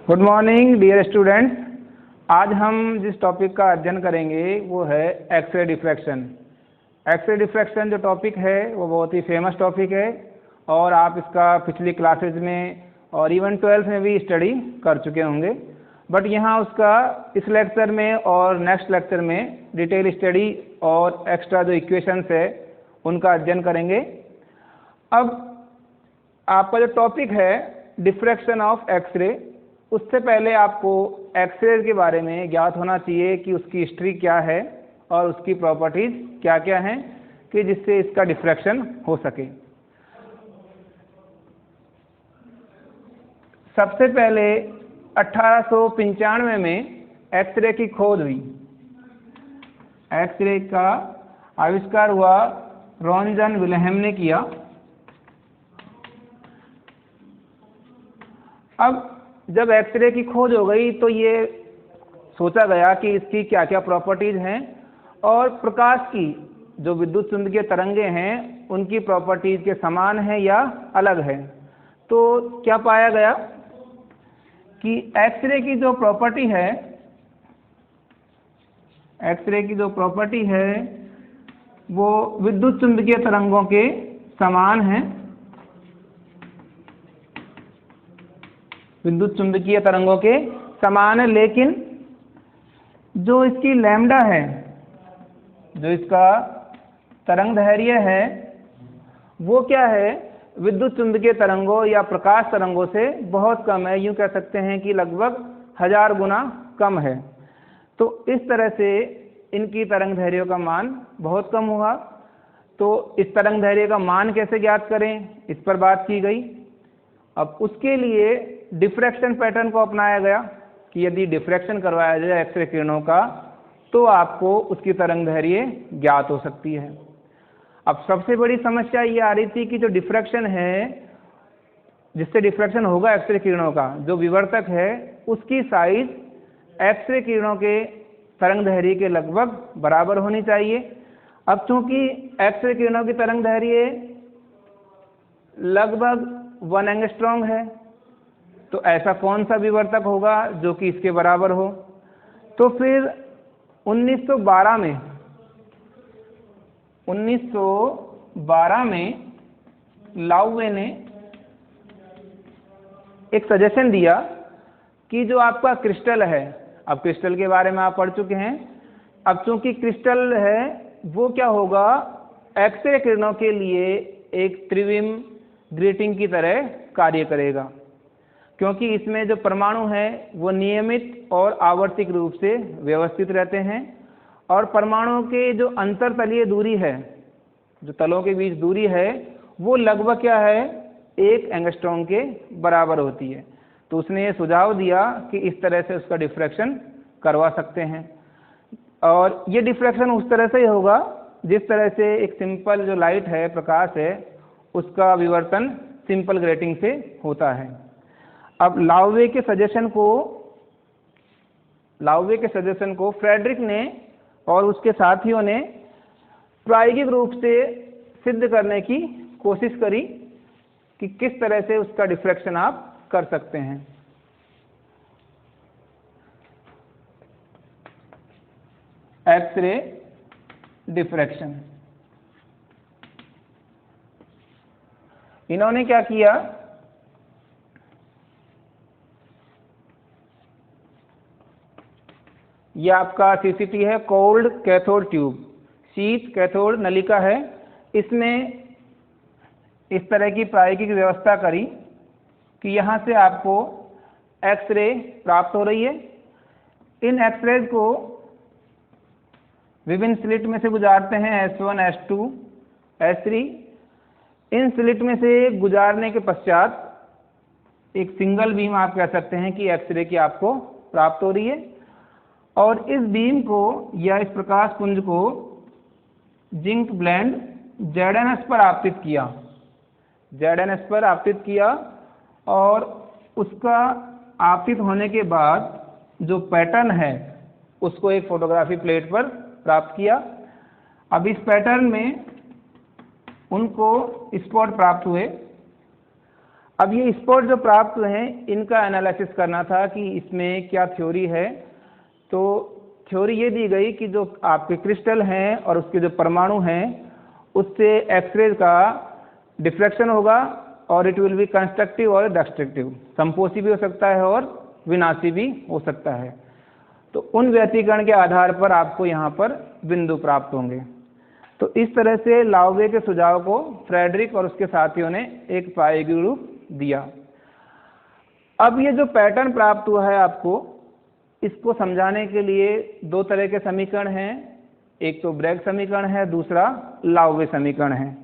Good morning dear students. आज हम जिस टॉपिक का अध्ययन करेंगे वो है एक्सरे डिफ्रैक्शन। एक्सरे डिफ्रैक्शन जो टॉपिक है वो बहुत ही फेमस टॉपिक है और आप इसका पिछली क्लासेज में और इवन 12th में भी स्टडी कर चुके होंगे, बट यहाँ उसका इस लेक्चर में और नेक्स्ट लेक्चर में डिटेल स्टडी और एक्स्ट्रा जो इक्वेशंस है उनका अध्ययन करेंगे। अब आपका जो टॉपिक है डिफ्रैक्शन ऑफ एक्सरे, उससे पहले आपको एक्सरे के बारे में ज्ञात होना चाहिए कि उसकी हिस्ट्री क्या है और उसकी प्रॉपर्टीज क्या क्या हैं कि जिससे इसका डिफ्रैक्शन हो सके। सबसे पहले 1895 में एक्सरे की खोज हुई। एक्सरे का आविष्कार हुआ रॉन्जन विल्हेम ने किया। अब जब एक्सरे की खोज हो गई तो ये सोचा गया कि इसकी क्या क्या प्रॉपर्टीज हैं और प्रकाश की जो विद्युत चुंबकीय तरंगें हैं उनकी प्रॉपर्टीज के समान है या अलग है। तो क्या पाया गया कि एक्सरे की जो प्रॉपर्टी है, एक्सरे की जो प्रॉपर्टी है वो विद्युत चुंबकीय तरंगों के समान है। विद्युत चुंबकीय तरंगों के समान है, लेकिन जो इसकी लैम्डा है, जो इसका तरंग दैर्घ्य है वो क्या है, विद्युत चुंबकीय तरंगों या प्रकाश तरंगों से बहुत कम है। यूँ कह सकते हैं कि लगभग 1000 गुना कम है। तो इस तरह से इनकी तरंग दैर्घ्य का मान बहुत कम हुआ। तो इस तरंग दैर्घ्य का मान कैसे ज्ञात करें, इस पर बात की गई। अब उसके लिए डिफ्रैक्शन पैटर्न को अपनाया गया कि यदि डिफ्रैक्शन करवाया जाए एक्सरे किरणों का तो आपको उसकी तरंग दैर्घ्य ज्ञात हो सकती है। अब सबसे बड़ी समस्या ये आ रही थी कि जो डिफ्रैक्शन है, जिससे डिफ्रैक्शन होगा एक्सरे किरणों का, जो विवर्तक है उसकी साइज एक्सरे किरणों के तरंग दैर्घ्य के लगभग बराबर होनी चाहिए। अब चूंकि एक्सरे किरणों की तरंग दैर्घ्य लगभग 1 एंगस्ट्रॉम है, तो ऐसा कौन सा विवर्तक होगा जो कि इसके बराबर हो। तो फिर 1912 में लाउवे ने एक सजेशन दिया कि जो आपका क्रिस्टल है, अब क्रिस्टल के बारे में आप पढ़ चुके हैं, अब चूंकि क्रिस्टल है वो क्या होगा, एक्सरे किरणों के लिए एक त्रिविम ग्रेटिंग की तरह कार्य करेगा, क्योंकि इसमें जो परमाणु हैं वो नियमित और आवर्तिक रूप से व्यवस्थित रहते हैं और परमाणुओं के जो अंतरतलीय दूरी है, जो तलों के बीच दूरी है, वो लगभग क्या है, 1 एंगस्ट्रॉम के बराबर होती है। तो उसने ये सुझाव दिया कि इस तरह से उसका डिफ्रैक्शन करवा सकते हैं और ये डिफ्रैक्शन उस तरह से ही होगा जिस तरह से एक सिंपल जो लाइट है, प्रकाश है, उसका विवर्तन सिंपल ग्रेटिंग से होता है। अब लाउवे के सजेशन को फ्रेडरिक ने और उसके साथियों ने प्रायोगिक रूप से सिद्ध करने की कोशिश करी कि किस तरह से उसका डिफ्रैक्शन आप कर सकते हैं। एक्सरे डिफ्रैक्शन, इन्होंने क्या किया, यह आपका सीसीटी है, कोल्ड कैथोड ट्यूब, शीत कैथोड नलिका है। इसमें इस तरह की प्रायोगिक व्यवस्था करी कि यहाँ से आपको एक्सरे प्राप्त हो रही है। इन एक्सरेज को विभिन्न स्लिट में से गुजारते हैं, S1, S2, S3। इन स्लिट में से गुजारने के पश्चात एक सिंगल बीम आप कह सकते हैं कि एक्सरे की आपको प्राप्त हो रही है और इस बीम को या इस प्रकाश पुंज को जिंक ब्लेंड ZNS पर आपतित किया, ZNS पर आपतित किया और उसका आपतित होने के बाद जो पैटर्न है उसको एक फोटोग्राफी प्लेट पर प्राप्त किया। अब इस पैटर्न में उनको स्पॉट प्राप्त हुए। अब ये स्पॉट जो प्राप्त हुए हैं इनका एनालिसिस करना था कि इसमें क्या थ्योरी है। तो थ्योरी ये दी गई कि जो आपके क्रिस्टल हैं और उसके जो परमाणु हैं उससे एक्सरेज का डिफ्रैक्शन होगा और इट विल बी कंस्ट्रक्टिव और डिस्ट्रक्टिव, संपोषी भी हो सकता है और विनाशी भी हो सकता है। तो उन व्यतिकरण के आधार पर आपको यहाँ पर बिंदु प्राप्त होंगे। तो इस तरह से लाउवे के सुझाव को फ्रेडरिक और उसके साथियों ने एक प्रायोगिक रूप दिया। अब ये जो पैटर्न प्राप्त हुआ है आपको, इसको समझाने के लिए दो तरह के समीकरण हैं, एक तो ब्रैग समीकरण है, दूसरा लाउवे समीकरण है।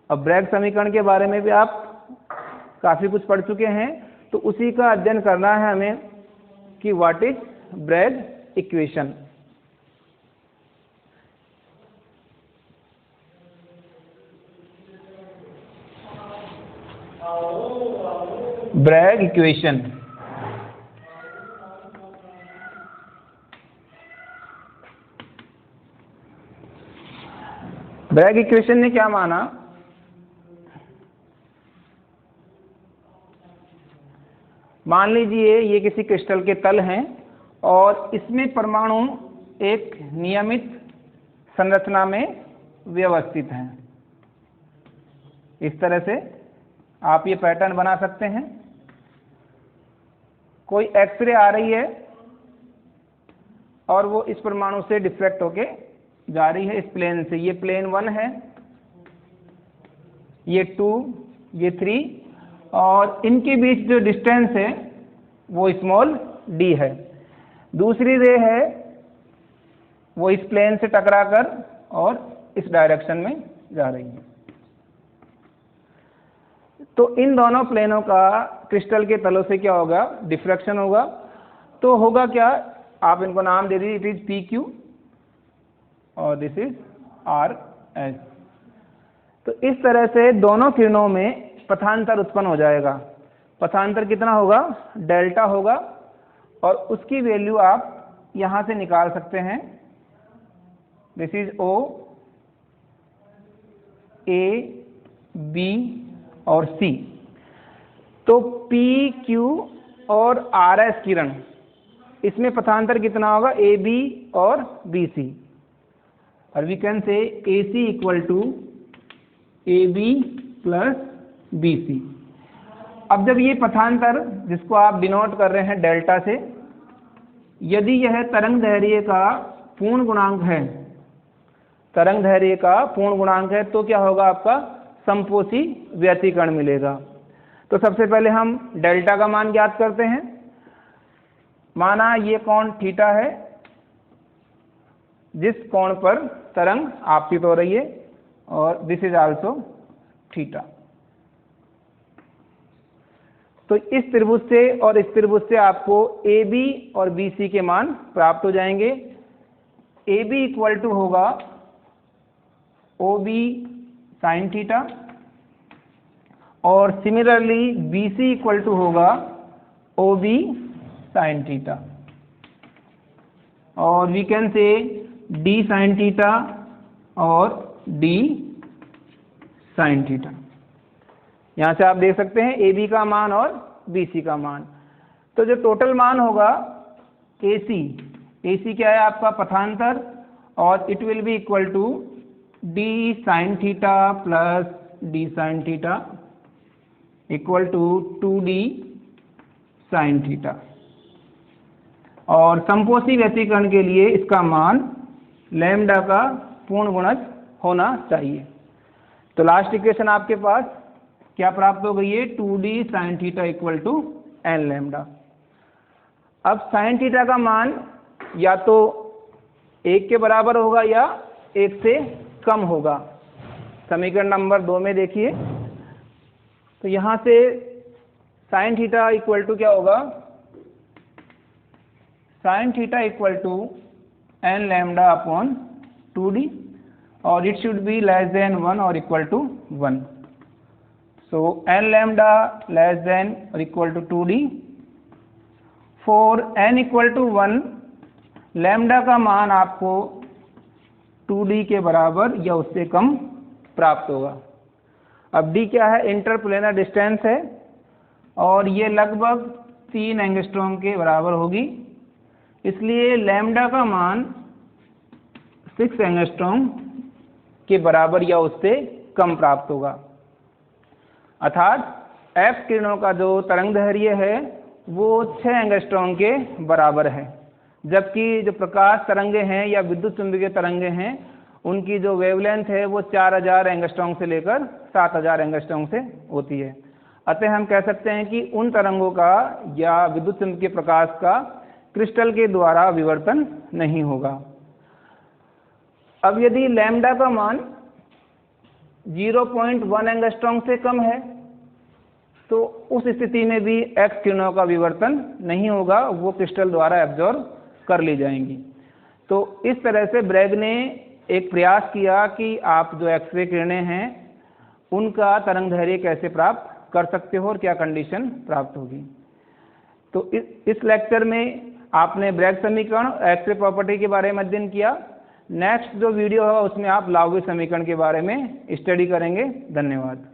अब ब्रैग समीकरण के बारे में भी आप काफ़ी कुछ पढ़ चुके हैं, तो उसी का अध्ययन करना है हमें कि what is Bragg equation. Bragg equation Bragg equation ने क्या माना, मान लीजिए ये किसी क्रिस्टल के तल हैं और इसमें परमाणु एक नियमित संरचना में व्यवस्थित हैं। इस तरह से आप ये पैटर्न बना सकते हैं। कोई एक्सरे आ रही है और वो इस परमाणु से डिफ्रैक्ट होके जा रही है इस प्लेन से। ये प्लेन 1 है, ये 2, ये 3 और इनके बीच जो डिस्टेंस है वो स्मॉल d है। दूसरी रे है वो इस प्लेन से टकराकर और इस डायरेक्शन में जा रही है। तो इन दोनों प्लेनों का क्रिस्टल के तलों से क्या होगा, डिफ्रैक्शन होगा। तो होगा क्या, आप इनको नाम दे दीजिए, इट इज PQ और दिस इज RS। तो इस तरह से दोनों किरणों में पथांतर उत्पन्न हो जाएगा। पथांतर कितना होगा, डेल्टा होगा और उसकी वैल्यू आप यहां से निकाल सकते हैं। This is O, A, B और C। तो PQ और RS किरण, इसमें पथांतर कितना होगा, AB और BC। और we can say AC equal to AB plus BC। अब जब ये पथांतर, जिसको आप डिनोट कर रहे हैं डेल्टा से, यदि यह तरंग दैर्ध्य का पूर्ण गुणांक है, तरंग दैर्ध्य का पूर्ण गुणांक है, तो क्या होगा, आपका संपोषी व्यतिकरण मिलेगा। तो सबसे पहले हम डेल्टा का मान ज्ञात करते हैं। माना ये कोण थीटा है जिस कोण पर तरंग आपतित हो रही है और दिस इज आल्सो थीटा। तो इस त्रिभुज से और इस त्रिभुज से आपको AB और BC के मान प्राप्त हो जाएंगे। AB इक्वल टू होगा OB साइन थीटा और सिमिलरली BC इक्वल टू होगा OB साइन थीटा और we can say D sine theta और D साइन थीटा। यहाँ से आप देख सकते हैं AB का मान और BC का मान। तो जो टोटल मान होगा AC क्या है, आपका पथांतर, और it will be equal to D sine theta plus D sine theta equal to 2D sine theta. और संपोषी व्यतिकरण के लिए इसका मान लैम्डा का पूर्ण गुणज होना चाहिए। तो लास्ट इक्वेशन आपके पास क्या प्राप्त हो गई है, 2D sine theta equal to n lambda. अब साइन थीटा का मान या तो 1 के बराबर होगा या 1 से कम होगा। समीकरण नंबर 2 में देखिए, तो यहाँ से साइन थीटा इक्वल टू क्या होगा, sine theta equal to n lambda upon 2D और it should be less than 1 और equal to 1। So n lambda less than or equal to 2D। For n equal to 1, lambda का मान आपको 2D के बराबर या उससे कम प्राप्त होगा। अब D क्या है, इंटरप्लेनर डिस्टेंस है और ये लगभग 3 एंगस्ट्रॉम के बराबर होगी। इसलिए लैम्डा का मान 6 एंगस्ट्रॉम के बराबर या उससे कम प्राप्त होगा। अर्थात एक्स किरणों का जो तरंग दैर्घ्य है वो 6 एंगस्ट्रॉम के बराबर है, जबकि जो प्रकाश तरंगे हैं या विद्युत चुंबकीय तरंगे हैं उनकी जो वेवलेंथ है वो 4000 एंगस्ट्रॉम से लेकर 7000 एंगस्ट्रॉम से होती है। अतः हम कह सकते हैं कि उन तरंगों का या विद्युत चुंबकीय प्रकाश का क्रिस्टल के द्वारा विवर्तन नहीं होगा। अब यदि लैम्डा का मान 0.1 एंगस्ट्रॉम से कम है तो उस स्थिति में भी एक्स किरणों का विवर्तन नहीं होगा, वो क्रिस्टल द्वारा एब्जॉर्ब कर ली जाएंगी। तो इस तरह से ब्रैग ने एक प्रयास किया कि आप जो एक्सरे किरणें हैं उनका तरंग दैर्घ्य कैसे प्राप्त कर सकते हो और क्या कंडीशन प्राप्त होगी। तो इस लेक्चर में आपने ब्रैग समीकरण, एक्सरे प्रॉपर्टी के बारे में अध्ययन किया। नेक्स्ट जो वीडियो है उसमें आप लाउवे समीकरण के बारे में स्टडी करेंगे। धन्यवाद।